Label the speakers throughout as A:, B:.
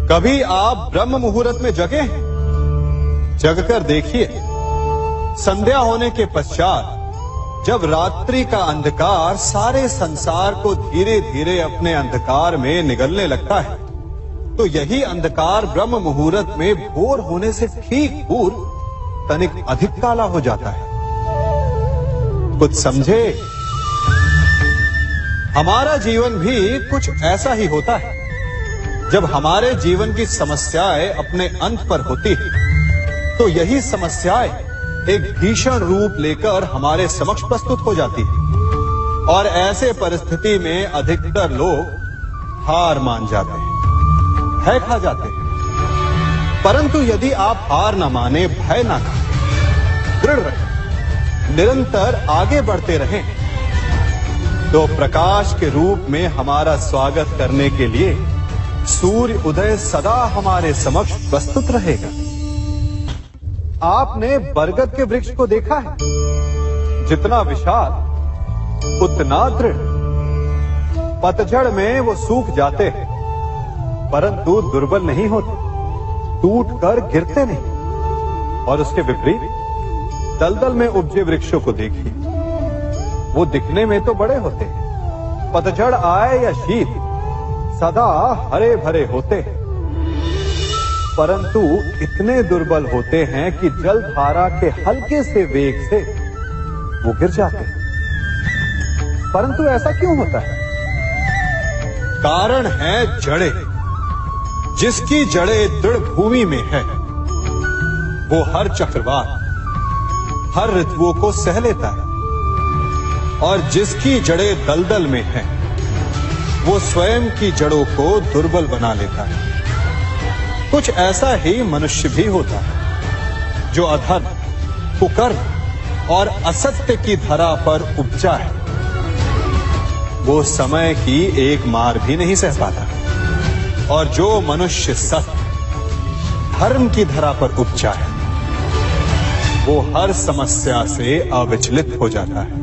A: कभी आप ब्रह्म मुहूर्त में जगे? जगकर देखिए, संध्या होने के पश्चात जब रात्रि का अंधकार सारे संसार को धीरे धीरे अपने अंधकार में निगलने लगता है, तो यही अंधकार ब्रह्म मुहूर्त में भोर होने से ठीक पूर्व तनिक अधिक काला हो जाता है। कुछ समझे? हमारा जीवन भी कुछ ऐसा ही होता है। जब हमारे जीवन की समस्याएं अपने अंत पर होती है, तो यही समस्याएं एक भीषण रूप लेकर हमारे समक्ष प्रस्तुत हो जाती है और ऐसे परिस्थिति में अधिकतर लोग हार मान जाते हैं, भय खा जाते हैं। परंतु यदि आप हार न माने, भय न खाएं, दृढ़ रहें, निरंतर आगे बढ़ते रहें, तो प्रकाश के रूप में हमारा स्वागत करने के लिए सूर्य उदय सदा हमारे समक्ष प्रस्तुत रहेगा। आपने बरगद के वृक्ष को देखा है? जितना विशाल उतना दृढ़। पतझड़ में वो सूख जाते हैं, परंतु दुर्बल नहीं होते, टूटकर गिरते नहीं। और उसके विपरीत दलदल में उपजे वृक्षों को देखिए, वो दिखने में तो बड़े होते हैं, पतझड़ आए या शीत सदा हरे भरे होते हैं, परंतु इतने दुर्बल होते हैं कि जलधारा के हल्के से वेग से वो गिर जाते हैं। परंतु ऐसा क्यों होता है? कारण है जड़ें। जिसकी जड़ें दृढ़ भूमि में है, वो हर चक्रवात, हर ऋतुओं को सह लेता है, और जिसकी जड़ें दलदल में है, वो स्वयं की जड़ों को दुर्बल बना लेता है। कुछ ऐसा ही मनुष्य भी होता है, जो अधर्म, कुकर्म और असत्य की धरा पर उपजा है। वो समय की एक मार भी नहीं सह पाता, और जो मनुष्य सत्य, धर्म की धरा पर उपजा है, वो हर समस्या से अविचलित हो जाता है।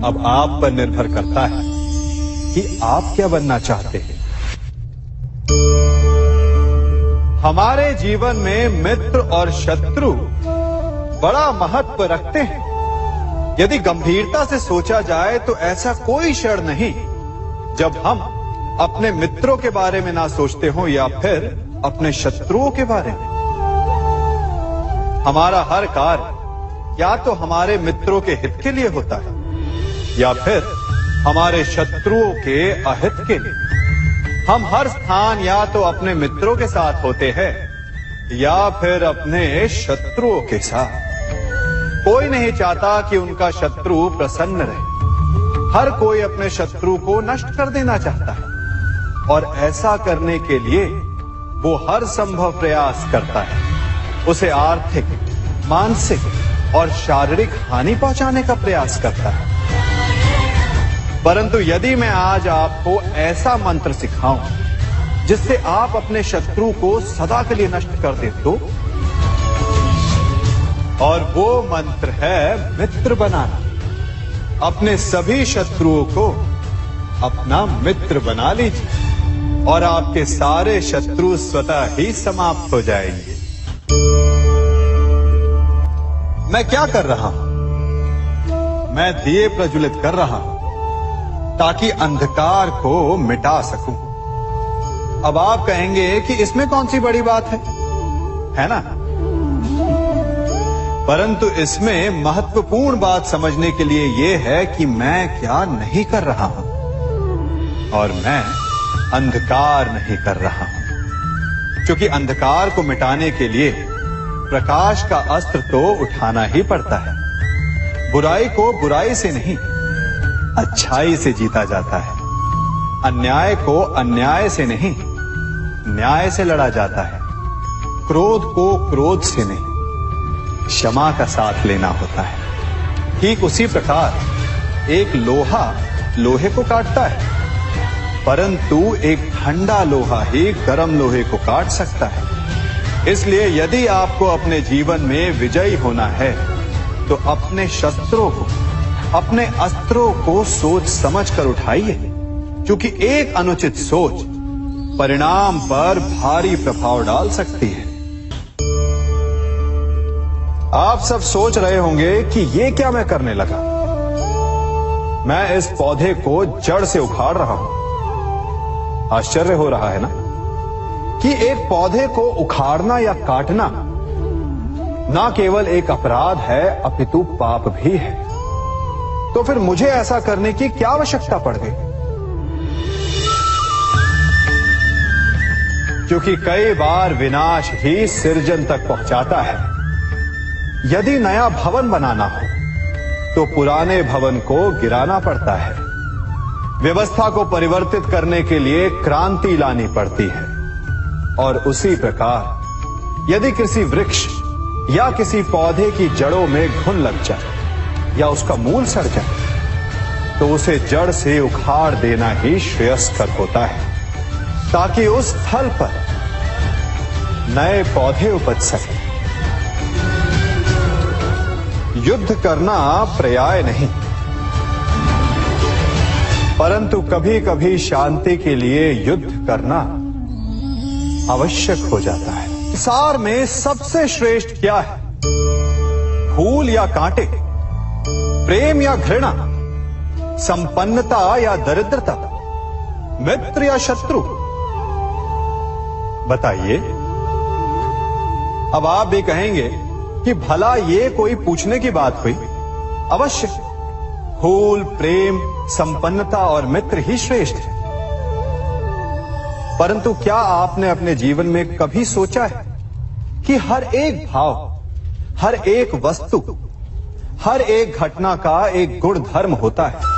A: अब आप पर निर्भर करता है कि आप क्या बनना चाहते हैं। हमारे जीवन में मित्र और शत्रु बड़ा महत्व रखते हैं। यदि गंभीरता से सोचा जाए तो ऐसा कोई क्षण नहीं जब हम अपने मित्रों के बारे में ना सोचते हो या फिर अपने शत्रुओं के बारे में। हमारा हर कार्य या तो हमारे मित्रों के हित के लिए होता है या फिर हमारे शत्रुओं के अहित के लिए। हम हर स्थान या तो अपने मित्रों के साथ होते हैं या फिर अपने शत्रुओं के साथ। कोई नहीं चाहता कि उनका शत्रु प्रसन्न रहे। हर कोई अपने शत्रु को नष्ट कर देना चाहता है, और ऐसा करने के लिए वो हर संभव प्रयास करता है। उसे आर्थिक, मानसिक और शारीरिक हानि पहुंचाने का प्रयास करता है। परंतु यदि मैं आज आपको ऐसा मंत्र सिखाऊं जिससे आप अपने शत्रु को सदा के लिए नष्ट कर दे तो, और वो मंत्र है मित्र बनाना। अपने सभी शत्रुओं को अपना मित्र बना लीजिए और आपके सारे शत्रु स्वतः ही समाप्त हो जाएंगे। मैं क्या कर रहा हूं? मैं दिए प्रज्वलित कर रहा हूं ताकि अंधकार को मिटा सकूं। अब आप कहेंगे कि इसमें कौन सी बड़ी बात है ना? परंतु इसमें महत्वपूर्ण बात समझने के लिए यह है कि मैं क्या नहीं कर रहा हूं, और मैं अंधकार नहीं कर रहा हूं। क्योंकि अंधकार को मिटाने के लिए प्रकाश का अस्त्र तो उठाना ही पड़ता है। बुराई को बुराई से नहीं, अच्छाई से जीता जाता है। अन्याय को अन्याय से नहीं, न्याय से लड़ा जाता है। क्रोध को क्रोध से नहीं, क्षमा का साथ लेना होता है। ठीक उसी प्रकार एक लोहा लोहे को काटता है, परंतु एक ठंडा लोहा ही गर्म लोहे को काट सकता है। इसलिए यदि आपको अपने जीवन में विजयी होना है, तो अपने शस्त्रों को, अपने अस्त्रों को सोच समझ कर उठाइए, क्योंकि एक अनुचित सोच परिणाम पर भारी प्रभाव डाल सकती है। आप सब सोच रहे होंगे कि ये क्या मैं करने लगा। मैं इस पौधे को जड़ से उखाड़ रहा हूं। आश्चर्य हो रहा है ना कि एक पौधे को उखाड़ना या काटना ना केवल एक अपराध है अपितु पाप भी है। तो फिर मुझे ऐसा करने की क्या आवश्यकता पड़ गई? क्योंकि कई बार विनाश ही सृजन तक पहुंचाता है। यदि नया भवन बनाना हो तो पुराने भवन को गिराना पड़ता है। व्यवस्था को परिवर्तित करने के लिए क्रांति लानी पड़ती है। और उसी प्रकार यदि किसी वृक्ष या किसी पौधे की जड़ों में घुन लग जाए या उसका मूल सड़ जाए तो उसे जड़ से उखाड़ देना ही श्रेयस्कर होता है, ताकि उस स्थल पर नए पौधे उपज सके। युद्ध करना पर्याय नहीं, परंतु कभी कभी शांति के लिए युद्ध करना आवश्यक हो जाता है। संसार में सबसे श्रेष्ठ क्या है? फूल या कांटे, प्रेम या घृणा, संपन्नता या दरिद्रता, मित्र या शत्रु? बताइए। अब आप भी कहेंगे कि भला ये कोई पूछने की बात हुई? अवश्य, फूल, प्रेम, संपन्नता और मित्र ही श्रेष्ठ है। परंतु क्या आपने अपने जीवन में कभी सोचा है कि हर एक भाव, हर एक वस्तु, हर एक घटना का एक गुण धर्म होता है?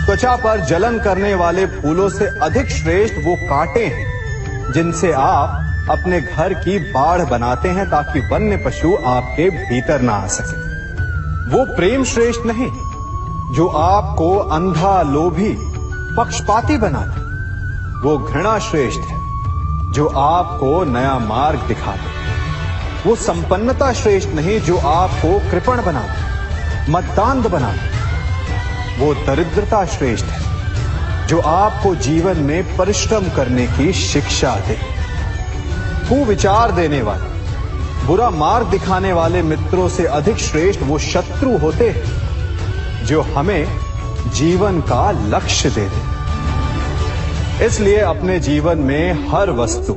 A: त्वचा पर जलन करने वाले फूलों से अधिक श्रेष्ठ वो कांटे हैं जिनसे आप अपने घर की बाढ़ बनाते हैं ताकि वन्य पशु आपके भीतर ना आ सके। वो प्रेम श्रेष्ठ नहीं जो आपको अंधा, लोभी, पक्षपाती बनाता। वो घृणा श्रेष्ठ है जो आपको नया मार्ग दिखाते। वो संपन्नता श्रेष्ठ नहीं जो आपको कृपण बनाते, मतदान बनाते। वो दरिद्रता श्रेष्ठ है जो आपको जीवन में परिश्रम करने की शिक्षा दे। कुविचार देने वाले, बुरा मार्ग दिखाने वाले मित्रों से अधिक श्रेष्ठ वो शत्रु होते हैं जो हमें जीवन का लक्ष्य दे दे। इसलिए अपने जीवन में हर वस्तु,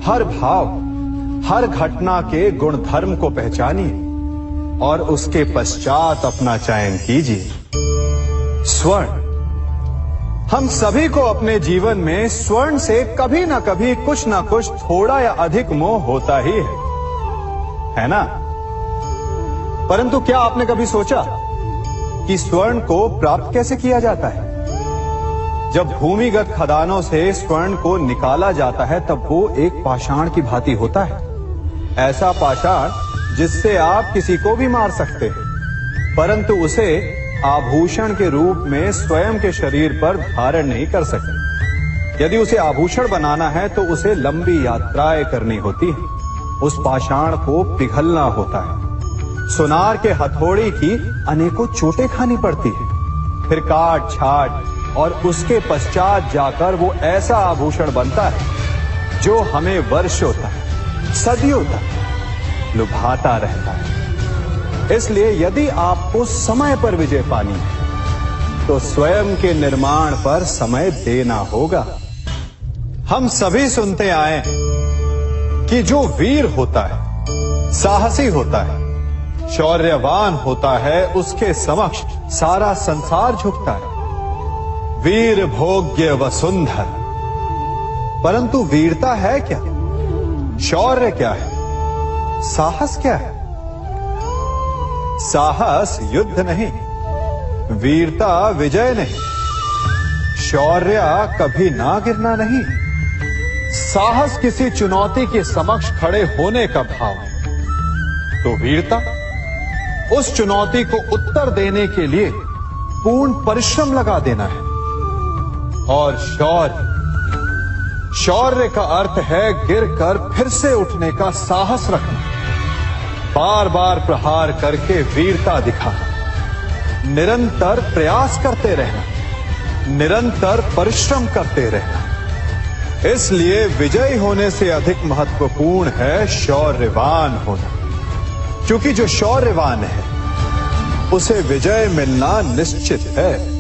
A: हर भाव, हर घटना के गुण धर्म को पहचानिए और उसके पश्चात अपना चयन कीजिए। स्वर्ण। हम सभी को अपने जीवन में स्वर्ण से कभी ना कभी कुछ ना कुछ थोड़ा या अधिक मोह होता ही है ना? परंतु क्या आपने कभी सोचा कि स्वर्ण को प्राप्त कैसे किया जाता है? जब भूमिगत खदानों से स्वर्ण को निकाला जाता है तब वो एक पाषाण की भांति होता है। ऐसा पाषाण जिससे आप किसी को भी मार सकते हैं, परंतु उसे आभूषण के रूप में स्वयं के शरीर पर धारण नहीं कर सकते। यदि उसे आभूषण बनाना है तो उसे लंबी यात्राएं करनी होती है। उस पाषाण को पिघलना होता है। सुनार के हथौड़ी की अनेकों चोटें खानी पड़ती है, फिर काट छाट और उसके पश्चात जाकर वो ऐसा आभूषण बनता है जो हमें वर्षों तक, सदियों तक लुभाता रहता है। इसलिए यदि आपको समय पर विजय पानी है तो स्वयं के निर्माण पर समय देना होगा। हम सभी सुनते आए कि जो वीर होता है, साहसी होता है, शौर्यवान होता है, उसके समक्ष सारा संसार झुकता है। वीर भोग्य वसुंधर। परंतु वीरता है क्या? शौर्य क्या है? साहस क्या है? साहस युद्ध नहीं, वीरता विजय नहीं, शौर्य कभी ना गिरना नहीं। साहस किसी चुनौती के समक्ष खड़े होने का भाव है, तो वीरता उस चुनौती को उत्तर देने के लिए पूर्ण परिश्रम लगा देना है। और शौर्य का अर्थ है गिरकर फिर से उठने का साहस रखना, बार बार प्रहार करके वीरता दिखाना, निरंतर प्रयास करते रहना, निरंतर परिश्रम करते रहना। इसलिए विजयी होने से अधिक महत्वपूर्ण है शौर्यवान होना, क्योंकि जो शौर्यवान है उसे विजय मिलना निश्चित है।